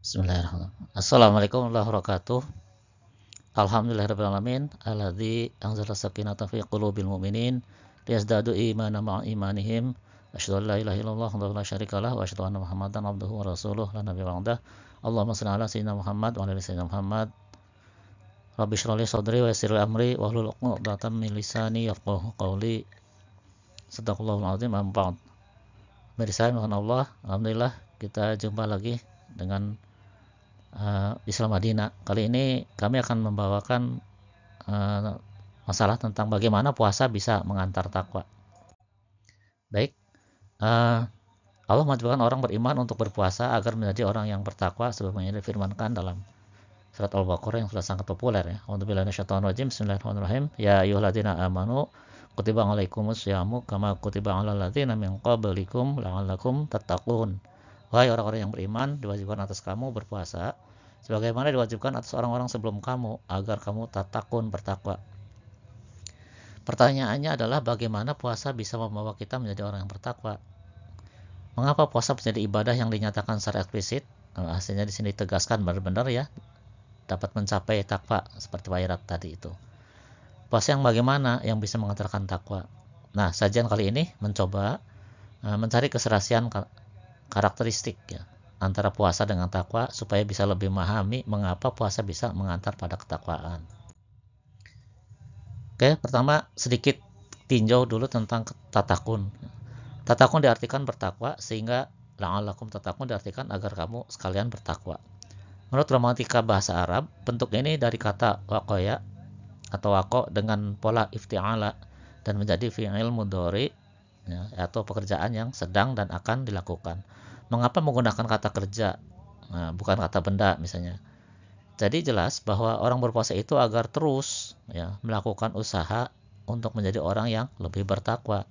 Bismillahirrahmanirrahim. Assalamualaikum warahmatullahi wabarakatuh. Alhamdulillahirrahmanirrahim. Alladzi anzala sakinata fi qulubil mu'minin liyazdadu imana ma'a imanihim. Asyhadu an la ilaha illallah wa la syarikalah wa asyhadu anna Muhammadan abduhu wa rasuluh la nabiyya ba'dah. Allahumma shalli ala sayyidina Muhammad wa ala ali sayyidina Muhammad. Rabbi shrah li sadri wa yassir li amri wa hlul 'uqdatam min lisani yafqahu qawli. Shadaqallahul azim. Amma ba'd. Pemirsa Allah, alhamdulillah kita jumpa lagi dengan Islam Madinah. Kali ini kami akan membawakan masalah tentang bagaimana puasa bisa mengantar takwa. Baik, Allah mewajibkan orang beriman untuk berpuasa agar menjadi orang yang bertakwa sebagaimana difirmankan dalam surat Al-Baqarah yang sudah sangat populer ya. A'udzubillahi minasyaitonir rajim. Bismillahirrahmanirrahim. Ya ayyuhalladzina amanu kutiba alaikumus syamu kama kutiba alal ladzina min qablikum la'allakum tattaqun. Wahai orang-orang yang beriman, diwajibkan atas kamu berpuasa sebagaimana diwajibkan atas orang-orang sebelum kamu agar kamu tatakun, bertakwa. Pertanyaannya adalah bagaimana puasa bisa membawa kita menjadi orang yang bertakwa? Mengapa puasa menjadi ibadah yang dinyatakan secara eksplisit? Hasilnya di sini ditegaskan benar-benar ya dapat mencapai takwa seperti wairat tadi itu. Puasa yang bagaimana yang bisa mengantarkan takwa? Nah, sajian kali ini mencoba mencari keserasian karakteristik ya antara puasa dengan takwa supaya bisa lebih memahami mengapa puasa bisa mengantar pada ketakwaan. Oke, pertama sedikit tinjau dulu tentang tatakun. Tatakun diartikan bertakwa, sehingga la'allakum tatakun diartikan agar kamu sekalian bertakwa. Menurut gramatika bahasa Arab, bentuk ini dari kata waqoya atau waqo dengan pola ifti'ala dan menjadi fi'il mudhari ya, atau pekerjaan yang sedang dan akan dilakukan. Mengapa menggunakan kata kerja, bukan kata benda misalnya? Jadi jelas bahwa orang berpuasa itu agar terus ya melakukan usaha untuk menjadi orang yang lebih bertakwa.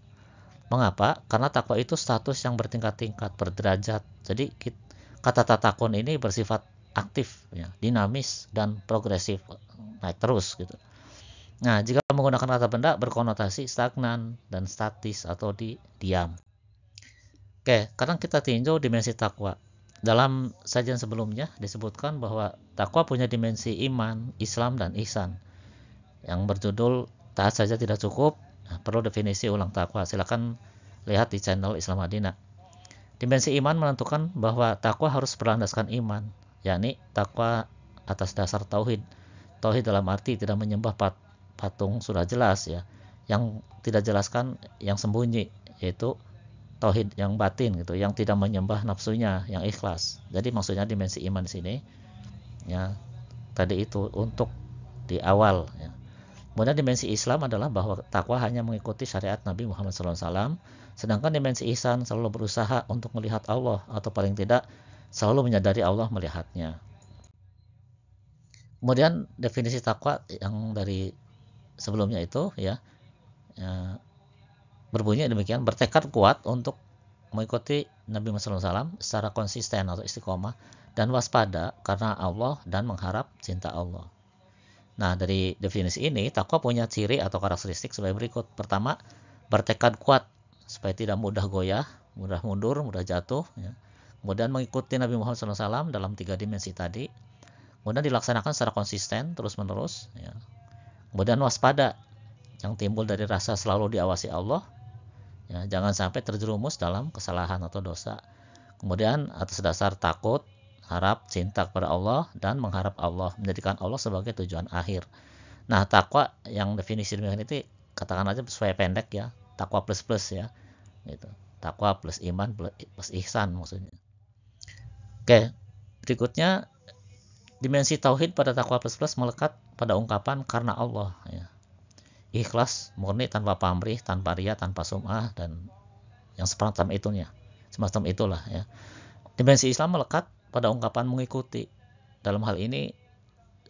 Mengapa? Karena takwa itu status yang bertingkat-tingkat, berderajat. Jadi kata tatakun ini bersifat aktif, ya, dinamis dan progresif, naik terus gitu. Nah, jika menggunakan kata benda berkonotasi stagnan dan statis atau diam. Oke, sekarang kita tinjau dimensi takwa. Dalam sajian sebelumnya disebutkan bahwa takwa punya dimensi iman, Islam, dan ihsan. Yang berjudul taat saja tidak cukup, perlu definisi ulang takwa. Silakan lihat di channel Islam Madinah. Dimensi iman menentukan bahwa takwa harus berlandaskan iman, yakni takwa atas dasar tauhid. Tauhid dalam arti tidak menyembah patung sudah jelas ya. Yang tidak jelaskan yang sembunyi, yaitu tauhid yang batin gitu, yang tidak menyembah nafsunya, yang ikhlas. Jadi maksudnya dimensi iman di sini ya tadi itu untuk di awal ya. Kemudian dimensi Islam adalah bahwa takwa hanya mengikuti syariat Nabi Muhammad SAW, sedangkan dimensi ihsan selalu berusaha untuk melihat Allah atau paling tidak selalu menyadari Allah melihatnya. Kemudian definisi takwa yang dari sebelumnya itu ya berbunyi demikian: bertekad kuat untuk mengikuti Nabi Muhammad SAW secara konsisten atau istiqomah, dan waspada karena Allah dan mengharap cinta Allah. Nah, dari definisi ini takwa punya ciri atau karakteristik sebagai berikut. Pertama, bertekad kuat supaya tidak mudah goyah, mudah mundur, mudah jatuh ya. Kemudian mengikuti Nabi Muhammad SAW dalam 3 dimensi tadi. Kemudian dilaksanakan secara konsisten terus menerus ya. Kemudian waspada yang timbul dari rasa selalu diawasi Allah ya, jangan sampai terjerumus dalam kesalahan atau dosa. Kemudian atas dasar takut, harap, cinta kepada Allah, dan mengharap Allah, menjadikan Allah sebagai tujuan akhir. Nah, takwa yang definisi demikian itu katakan aja supaya pendek ya, takwa plus plus ya gitu. Takwa plus iman plus ihsan maksudnya. Oke, berikutnya dimensi tauhid pada takwa plus plus melekat pada ungkapan karena Allah ya. Ikhlas, murni, tanpa pamrih, tanpa riya, tanpa sum'ah, dan yang semacam itunya, semacam itulah ya. Dimensi Islam melekat pada ungkapan mengikuti. Dalam hal ini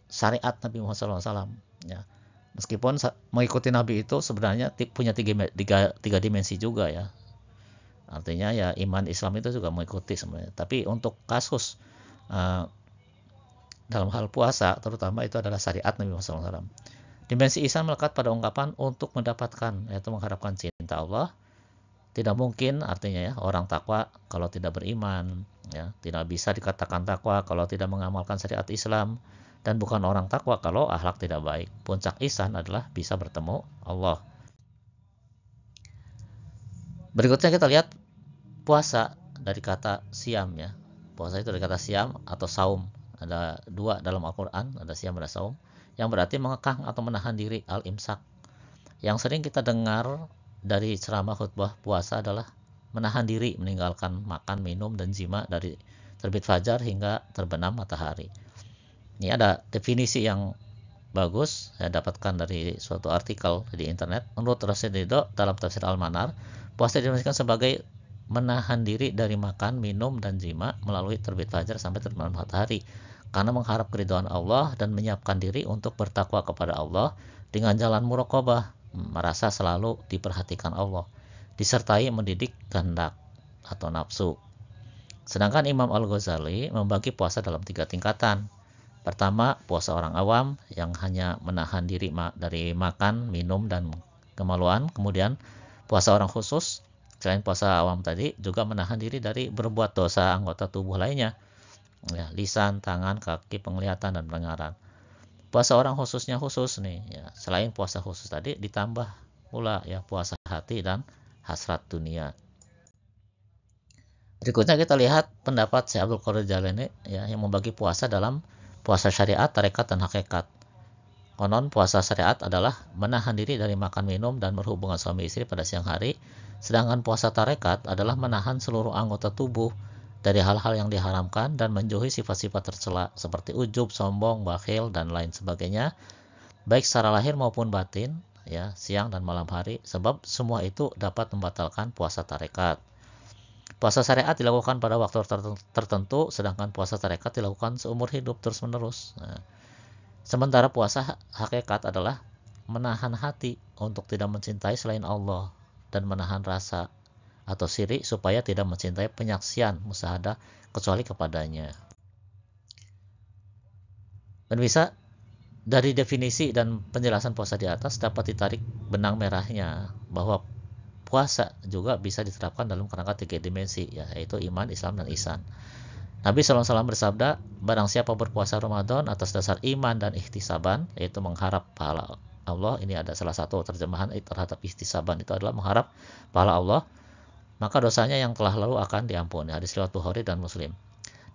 syariat Nabi Muhammad SAW ya. Meskipun mengikuti Nabi itu sebenarnya punya tiga dimensi juga ya. Artinya ya iman Islam itu juga mengikuti sebenarnya. Tapi untuk kasus dalam hal puasa terutama itu adalah syariat Nabi Muhammad SAW. Dimensi ihsan melekat pada ungkapan untuk mendapatkan, yaitu mengharapkan cinta Allah. Tidak mungkin artinya ya orang takwa kalau tidak beriman Ya, tidak bisa dikatakan takwa kalau tidak mengamalkan syariat Islam, dan bukan orang takwa kalau akhlak tidak baik. Puncak ihsan adalah bisa bertemu Allah. Berikutnya kita lihat puasa dari kata siam ya. Puasa itu dari kata siam atau saum. Ada dua dalam Al-Quran, ada siam ada saum, yang berarti mengekang atau menahan diri, al-imsak. Yang sering kita dengar dari ceramah khutbah puasa adalah menahan diri, meninggalkan makan, minum, dan jima dari terbit fajar hingga terbenam matahari. Ini ada definisi yang bagus saya dapatkan dari suatu artikel di internet. Menurut Rasul Ridho dalam tafsir Al-Manar, puasa didefinisikan sebagai menahan diri dari makan, minum, dan jima melalui terbit fajar sampai terbenam matahari, karena mengharap keridhaan Allah dan menyiapkan diri untuk bertakwa kepada Allah dengan jalan muraqabah, merasa selalu diperhatikan Allah, disertai mendidik kehendak atau nafsu. Sedangkan Imam Al-Ghazali membagi puasa dalam 3 tingkatan. Pertama, puasa orang awam yang hanya menahan diri dari makan, minum, dan kemaluan. Kemudian, puasa orang khusus, selain puasa awam tadi, juga menahan diri dari berbuat dosa anggota tubuh lainnya. Ya, lisan, tangan, kaki, penglihatan, dan pendengaran. Puasa orang khususnya khusus nih, ya. Selain puasa khusus tadi, ditambah pula ya puasa hati dan hasrat dunia. Berikutnya kita lihat pendapat Syekh Abdul Qadir Jailani ya, yang membagi puasa dalam puasa syariat, tarekat, dan hakikat. Konon puasa syariat adalah menahan diri dari makan minum dan berhubungan suami istri pada siang hari, sedangkan puasa tarekat adalah menahan seluruh anggota tubuh dari hal-hal yang diharamkan dan menjauhi sifat-sifat tercela seperti ujub, sombong, bakhil, dan lain sebagainya, baik secara lahir maupun batin, ya, siang dan malam hari, sebab semua itu dapat membatalkan puasa tarekat. Puasa syariat dilakukan pada waktu tertentu, sedangkan puasa tarekat dilakukan seumur hidup terus-menerus. Nah, sementara puasa hakikat adalah menahan hati untuk tidak mencintai selain Allah dan menahan rasa atau syirik supaya tidak mencintai penyaksian musyahadah kecuali kepadanya. Dan bisa dari definisi dan penjelasan puasa di atas dapat ditarik benang merahnya bahwa puasa juga bisa diterapkan dalam kerangka 3 dimensi, yaitu iman, Islam, dan ihsan. Nabi SAW bersabda, barang siapa berpuasa Ramadan atas dasar iman dan ihtisaban, yaitu mengharap pahala Allah, ini ada salah satu terjemahan terhadap ihtisaban, itu adalah mengharap pahala Allah, maka dosanya yang telah lalu akan diampuni. Hadis riwayat Bukhari dan Muslim.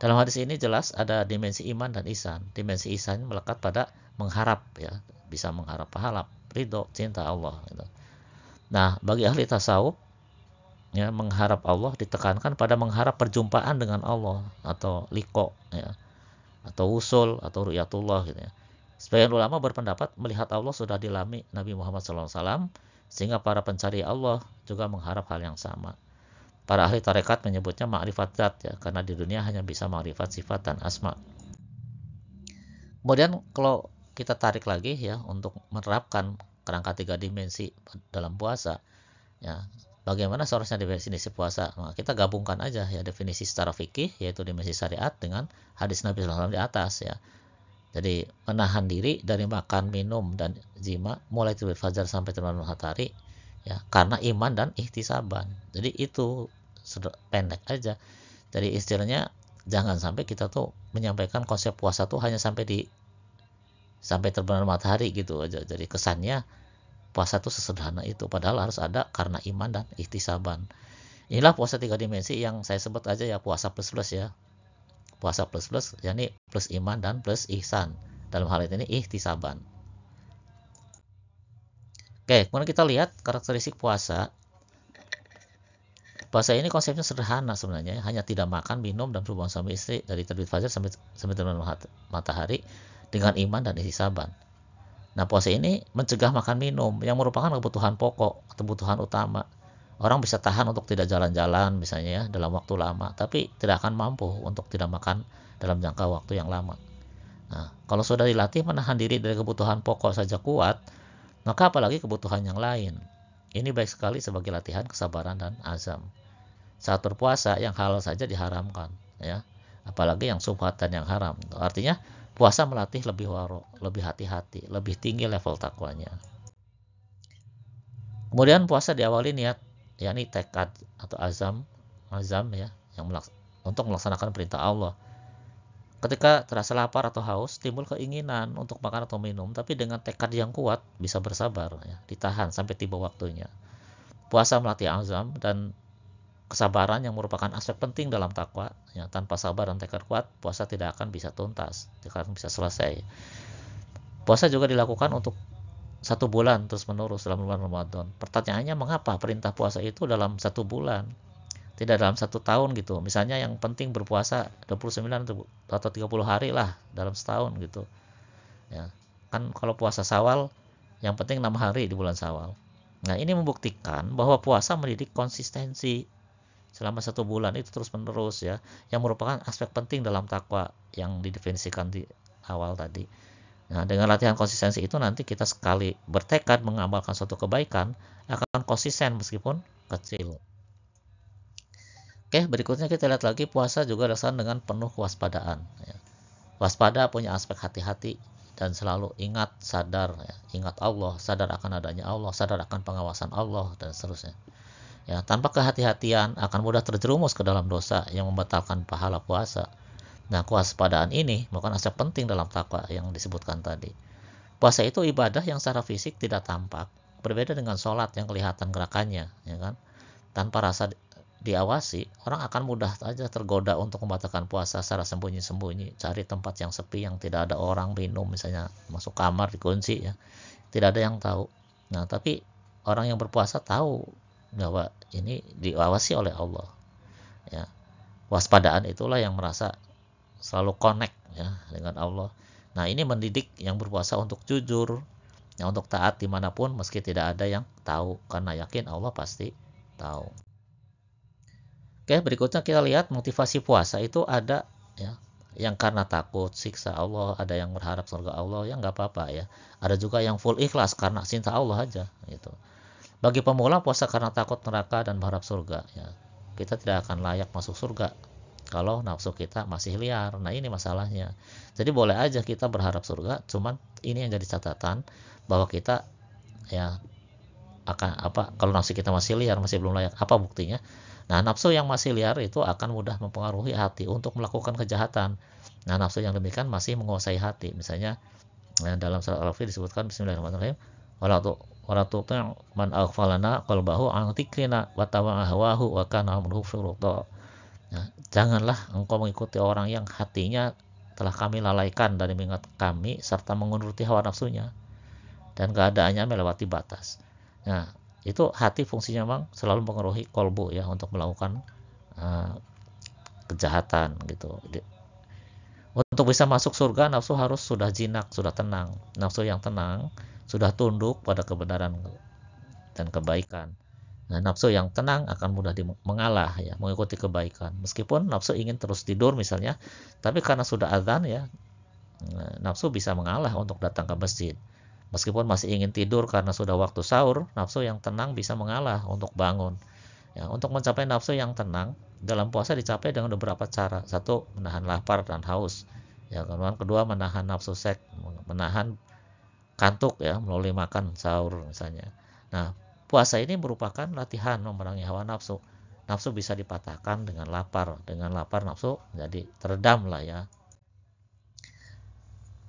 Dalam hadis ini jelas ada dimensi iman dan ihsan. Dimensi ihsan melekat pada mengharap, ya, bisa mengharap pahala, ridho, cinta Allah, gitu. Nah, bagi ahli tasawuf, ya, mengharap Allah ditekankan pada mengharap perjumpaan dengan Allah atau liqa, ya, atau usul atau ru'yatullah, gitu ya. Sebagian ulama berpendapat melihat Allah sudah dialami Nabi Muhammad SAW, sehingga para pencari Allah juga mengharap hal yang sama. Para ahli tarekat menyebutnya ma'rifat zat, ya, karena di dunia hanya bisa ma'rifat sifat dan asma. Kemudian kalau kita tarik lagi ya untuk menerapkan kerangka 3 dimensi dalam puasa, ya, bagaimana seharusnya definisi puasa? Nah, kita gabungkan aja ya definisi secara fikih, yaitu dimensi syariat, dengan hadis Nabi SAW di atas, ya. Jadi menahan diri dari makan, minum, dan jima mulai terbit fajar sampai terbenam matahari, ya, karena iman dan ihtisaban. Jadi itu pendek aja. Jadi istilahnya jangan sampai kita tuh menyampaikan konsep puasa tuh hanya sampai terbenam matahari gitu aja. Jadi kesannya puasa itu sesederhana itu, padahal harus ada karena iman dan ihtisaban. Inilah puasa 3 dimensi yang saya sebut aja ya puasa plus-plus, ya. Puasa plus-plus, yakni plus iman dan plus ihsan. Dalam hal ini ihtisaban. Oke, kemudian kita lihat karakteristik puasa. Puasa ini konsepnya sederhana sebenarnya, hanya tidak makan, minum, dan berhubungan suami istri dari terbit fajar sampai terbenam matahari dengan iman dan ihtisaban. Nah, puasa ini mencegah makan minum yang merupakan kebutuhan pokok, kebutuhan utama. Orang bisa tahan untuk tidak jalan-jalan misalnya ya dalam waktu lama, tapi tidak akan mampu untuk tidak makan dalam jangka waktu yang lama. Nah, kalau sudah dilatih menahan diri dari kebutuhan pokok saja kuat, maka apalagi kebutuhan yang lain. Ini baik sekali sebagai latihan kesabaran dan azam. Saat berpuasa yang halal saja diharamkan, ya. Apalagi yang syubhat dan yang haram. Artinya puasa melatih lebih waro, lebih hati-hati, lebih tinggi level takwanya. Kemudian puasa diawali niat, yakni tekad atau azam ya, yang untuk melaksanakan perintah Allah. Ketika terasa lapar atau haus, timbul keinginan untuk makan atau minum, tapi dengan tekad yang kuat bisa bersabar, ya, ditahan sampai tiba waktunya. Puasa melatih azam dan kesabaran yang merupakan aspek penting dalam takwa. Ya, tanpa sabar dan tekad kuat, puasa tidak akan bisa tuntas, tidak akan bisa selesai. Puasa juga dilakukan untuk 1 bulan terus menerus dalam bulan Ramadan. Pertanyaannya, mengapa perintah puasa itu dalam 1 bulan? Tidak dalam 1 tahun gitu. Misalnya yang penting berpuasa 29 atau 30 hari lah dalam setahun gitu. Ya. Kan kalau puasa Syawal yang penting 6 hari di bulan Syawal. Nah, ini membuktikan bahwa puasa mendidik konsistensi selama 1 bulan itu terus menerus, ya, yang merupakan aspek penting dalam takwa yang didefinisikan di awal tadi. Nah, dengan latihan konsistensi itu nanti kita sekali bertekad mengamalkan suatu kebaikan akan konsisten meskipun kecil. Oke, berikutnya kita lihat lagi puasa juga dilaksanakan dengan penuh kewaspadaan. Ya. Waspada punya aspek hati-hati dan selalu ingat, sadar, ya. Ingat Allah, sadar akan adanya Allah, sadar akan pengawasan Allah, dan seterusnya. Ya, tanpa kehati-hatian akan mudah terjerumus ke dalam dosa yang membatalkan pahala puasa. Nah, kewaspadaan ini merupakan aspek penting dalam takwa yang disebutkan tadi. Puasa itu ibadah yang secara fisik tidak tampak, berbeda dengan sholat yang kelihatan gerakannya, ya kan? Tanpa rasa diawasi, orang akan mudah saja tergoda untuk membatalkan puasa secara sembunyi-sembunyi, cari tempat yang sepi yang tidak ada orang, minum misalnya, masuk kamar dikunci, ya, tidak ada yang tahu. Nah, tapi orang yang berpuasa tahu bahwa ini diawasi oleh Allah, ya. Waspadaan itulah yang merasa selalu connect, ya, dengan Allah. Nah, ini mendidik yang berpuasa untuk jujur, ya, untuk taat dimanapun meski tidak ada yang tahu, karena yakin Allah pasti tahu. Oke, berikutnya kita lihat motivasi puasa itu ada, ya, yang karena takut siksa Allah, ada yang berharap surga Allah, ya nggak apa-apa, ya. Ada juga yang full ikhlas karena cinta Allah aja, gitu. Bagi pemula, puasa karena takut neraka dan berharap surga, ya. Kita tidak akan layak masuk surga kalau nafsu kita masih liar. Nah, ini masalahnya. Jadi boleh aja kita berharap surga, cuman ini yang jadi catatan bahwa kita, ya, akan apa, kalau nafsu kita masih liar, masih belum layak. Apa buktinya? Nah, nafsu yang masih liar itu akan mudah mempengaruhi hati untuk melakukan kejahatan. Nah, nafsu yang demikian masih menguasai hati. Misalnya, dalam surat Al-Fil disebutkan, Bismillahirrahmanirrahim, wala tuti' man aghfalana qalbahu an dzikrina wa tawa'a hawahu wa kana amruhu furata. Nah, janganlah engkau mengikuti orang yang hatinya telah kami lalaikan dari mengingat kami serta menguruti hawa nafsunya dan keadaannya melewati batas. Nah, itu hati fungsinya memang selalu mengaruhi kolbu, ya, untuk melakukan kejahatan gitu. Untuk bisa masuk surga, nafsu harus sudah jinak, sudah tenang. Nafsu yang tenang sudah tunduk pada kebenaran dan kebaikan. Nah, nafsu yang tenang akan mudah mengalah, ya, mengikuti kebaikan. Meskipun nafsu ingin terus tidur misalnya, tapi karena sudah azan, ya, nafsu bisa mengalah untuk datang ke masjid. Meskipun masih ingin tidur karena sudah waktu sahur, nafsu yang tenang bisa mengalah untuk bangun. Ya, untuk mencapai nafsu yang tenang, dalam puasa dicapai dengan beberapa cara. Satu, menahan lapar dan haus. Ya, kemudian kedua, menahan nafsu seks, menahan kantuk, ya, melalui makan sahur misalnya. Nah, puasa ini merupakan latihan memerangi hawa nafsu. Nafsu bisa dipatahkan dengan lapar. Dengan lapar nafsu jadi teredam lah, ya.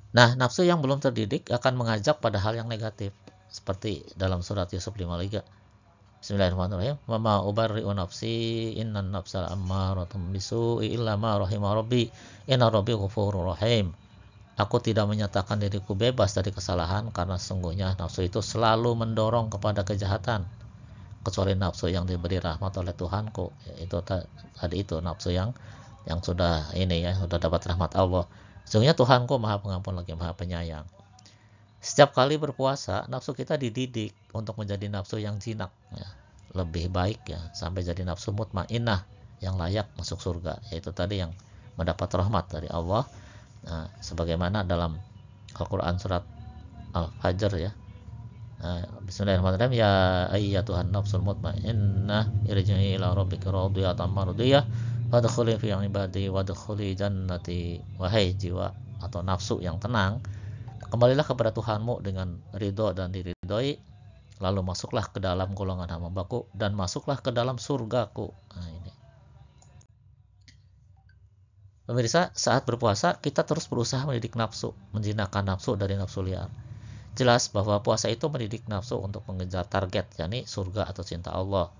Nah, nafsu yang belum terdidik akan mengajak pada hal yang negatif. Seperti dalam surat Yusuf 53. Bismillahirrahmanirrahim. Wa ma ubarri'u nafsi innan nafsal ammaratun bisu'i illa ma rahima rabbi inna rabbi ghafurur rahim. Aku tidak menyatakan diriku bebas dari kesalahan karena sesungguhnya nafsu itu selalu mendorong kepada kejahatan. Kecuali nafsu yang diberi rahmat oleh Tuhanku. Itu tadi itu nafsu yang sudah ini, ya, sudah dapat rahmat Allah. Sesungguhnya Tuhanku Maha Pengampun lagi Maha Penyayang. Setiap kali berpuasa, nafsu kita dididik untuk menjadi nafsu yang jinak, ya, lebih baik, ya, sampai jadi nafsu mutmainnah yang layak masuk surga, yaitu tadi yang mendapat rahmat dari Allah. Nah, sebagaimana dalam Al-Quran surat Al-Fajr, ya. Bismillahirrahmanirrahim. Ya ayyatuhan nafsul mutmainnah irji'i ila rabbika radiyatan mardiyah wadkhuli fi ibadi wadkhuli jannati. Wahai jiwa atau nafsu yang tenang, kembalilah kepada Tuhanmu dengan ridho dan diridhoi, lalu masuklah ke dalam golongan hamba-Ku dan masuklah ke dalam surgaku. Nah, ini. Pemirsa, saat berpuasa kita terus berusaha mendidik nafsu, menjinakkan nafsu dari nafsu liar. Jelas bahwa puasa itu mendidik nafsu untuk mengejar target, yakni surga atau cinta Allah.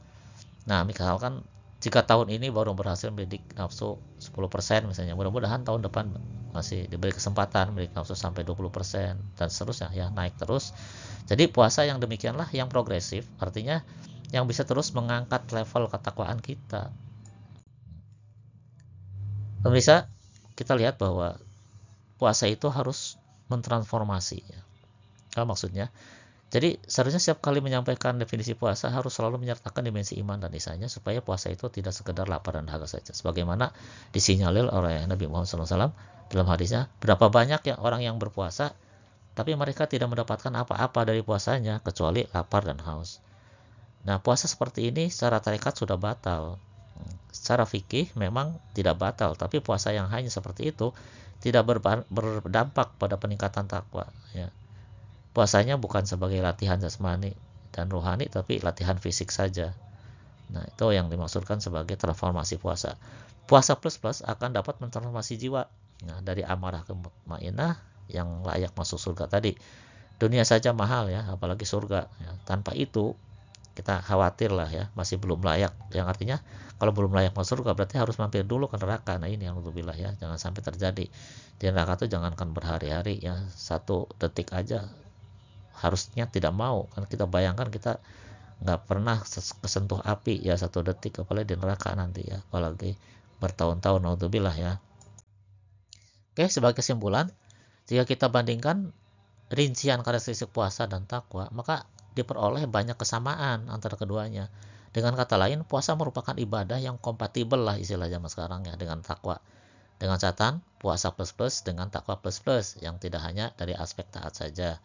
Nah, misalkan jika tahun ini baru berhasil mendidik nafsu 10% misalnya, mudah-mudahan tahun depan masih diberi kesempatan mendidik nafsu sampai 20% dan seterusnya ya, naik terus. Jadi puasa yang demikianlah yang progresif, artinya yang bisa terus mengangkat level ketakwaan kita. Pemirsa, kita lihat bahwa puasa itu harus mentransformasi ya. Apa maksudnya? Jadi seharusnya setiap kali menyampaikan definisi puasa harus selalu menyertakan dimensi iman dan ihsannya supaya puasa itu tidak sekedar lapar dan dahaga saja. Sebagaimana disinyalir oleh Nabi Muhammad SAW dalam hadisnya, berapa banyak ya orang yang berpuasa tapi mereka tidak mendapatkan apa-apa dari puasanya kecuali lapar dan haus. Nah, puasa seperti ini secara tarekat sudah batal. Secara fikih memang tidak batal, tapi puasa yang hanya seperti itu tidak berdampak pada peningkatan takwa ya. Puasanya bukan sebagai latihan jasmani dan rohani, tapi latihan fisik saja. Nah, itu yang dimaksudkan sebagai transformasi puasa. Puasa plus akan dapat mentransformasi jiwa. Nah, dari amarah ke mutmainah yang layak masuk surga tadi. Dunia saja mahal ya, apalagi surga. Ya, tanpa itu kita khawatir lah ya, masih belum layak. Yang artinya kalau belum layak masuk surga berarti harus mampir dulu ke neraka. Nah, ini yang alhamdulillah ya, jangan sampai terjadi. Di neraka itu jangankan berhari-hari ya, 1 detik aja harusnya tidak mau, karena kita bayangkan kita nggak pernah kesentuh api ya 1 detik, apalagi di neraka nanti ya, apalagi bertahun-tahun, naudzubillah ya. Oke, sebagai kesimpulan, jika kita bandingkan rincian karakteristik puasa dan takwa, maka diperoleh banyak kesamaan antara keduanya. Dengan kata lain, puasa merupakan ibadah yang kompatibel lah istilah zaman sekarang ya dengan takwa. Dengan catatan, puasa plus dengan takwa plus yang tidak hanya dari aspek taat saja.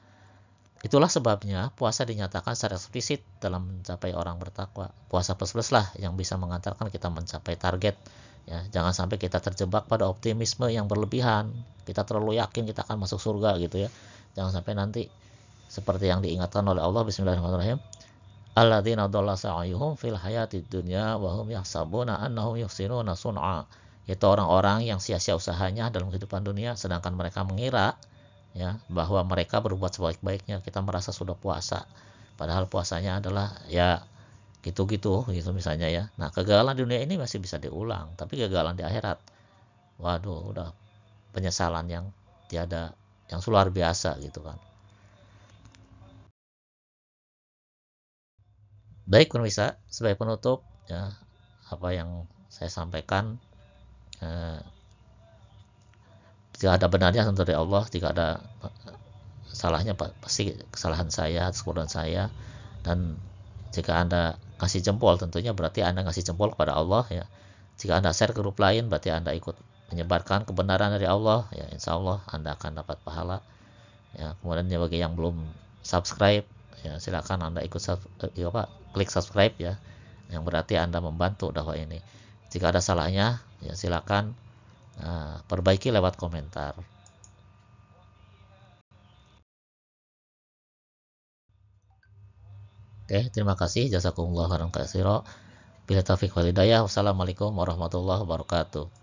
Itulah sebabnya puasa dinyatakan secara eksplisit dalam mencapai orang bertakwa. Puasa plus lah yang bisa mengantarkan kita mencapai target. Ya, jangan sampai kita terjebak pada optimisme yang berlebihan. Kita terlalu yakin kita akan masuk surga gitu ya. Jangan sampai nanti seperti yang diingatkan oleh Allah, Bismillahirrahmanirrahim. Alladzina dhalla sa'yuhum fil hayatid dunya wa hum yahsabuna annahum yuhsinuna sun'a. Itu orang-orang yang sia-sia usahanya dalam kehidupan dunia sedangkan mereka mengira ya bahwa mereka berbuat sebaik-baiknya. Kita merasa sudah puasa padahal puasanya adalah ya gitu-gitu gitu misalnya ya. Nah, kegagalan di dunia ini masih bisa diulang, tapi kegagalan di akhirat, waduh, udah penyesalan yang tiada, yang luar biasa gitu kan. Baik pemirsa, sebagai penutup ya, apa yang saya sampaikan, eh, jika ada benarnya tentu dari Allah, jika ada salahnya pasti kesalahan saya, kesalahan saya. Dan jika Anda kasih jempol tentunya berarti Anda kasih jempol kepada Allah ya. Jika Anda share ke grup lain berarti Anda ikut menyebarkan kebenaran dari Allah ya, insya Allah Anda akan dapat pahala ya. Kemudian bagi yang belum subscribe ya, silakan Anda ikut klik subscribe ya, yang berarti Anda membantu dakwah ini. Jika ada salahnya ya silakan perbaiki lewat komentar. Oke, terima kasih. Jazakumullah khairan katsira. Bila taufik wal hidayah. Wassalamualaikum warahmatullahi wabarakatuh.